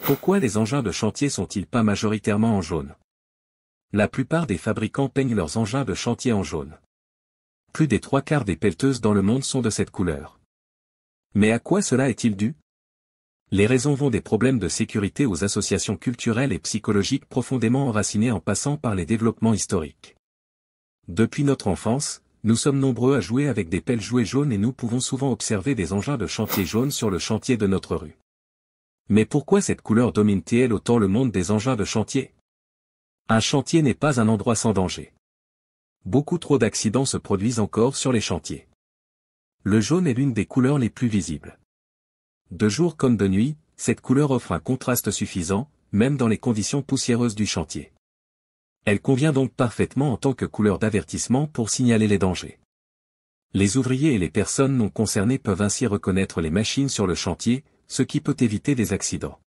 Pourquoi les engins de chantier sont-ils pas majoritairement en jaune? La plupart des fabricants peignent leurs engins de chantier en jaune. Plus des 3/4 des pelleteuses dans le monde sont de cette couleur. Mais à quoi cela est-il dû? Les raisons vont des problèmes de sécurité aux associations culturelles et psychologiques profondément enracinées en passant par les développements historiques. Depuis notre enfance, nous sommes nombreux à jouer avec des pelles jouets jaunes et nous pouvons souvent observer des engins de chantier jaunes sur le chantier de notre rue. Mais pourquoi cette couleur domine-t-elle autant le monde des engins de chantier? Un chantier n'est pas un endroit sans danger. Beaucoup trop d'accidents se produisent encore sur les chantiers. Le jaune est l'une des couleurs les plus visibles. De jour comme de nuit, cette couleur offre un contraste suffisant, même dans les conditions poussiéreuses du chantier. Elle convient donc parfaitement en tant que couleur d'avertissement pour signaler les dangers. Les ouvriers et les personnes non concernées peuvent ainsi reconnaître les machines sur le chantier, ce qui peut éviter des accidents.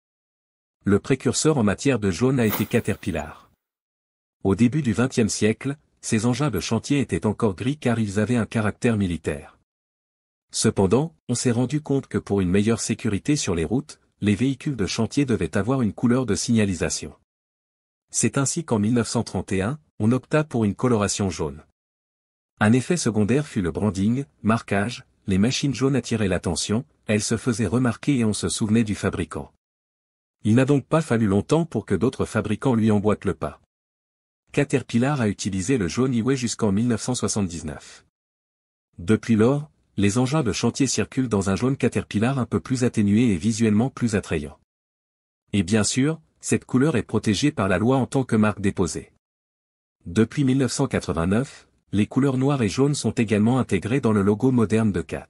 Le précurseur en matière de jaune a été Caterpillar. Au début du XXe siècle, ces engins de chantier étaient encore gris car ils avaient un caractère militaire. Cependant, on s'est rendu compte que pour une meilleure sécurité sur les routes, les véhicules de chantier devaient avoir une couleur de signalisation. C'est ainsi qu'en 1931, on opta pour une coloration jaune. Un effet secondaire fut le branding, marquage, les machines jaunes attiraient l'attention, elles se faisaient remarquer et on se souvenait du fabricant. Il n'a donc pas fallu longtemps pour que d'autres fabricants lui emboîtent le pas. Caterpillar a utilisé le jaune Highway jusqu'en 1979. Depuis lors, les engins de chantier circulent dans un jaune Caterpillar un peu plus atténué et visuellement plus attrayant. Et bien sûr, cette couleur est protégée par la loi en tant que marque déposée. Depuis 1989, les couleurs noires et jaunes sont également intégrées dans le logo moderne de CAT.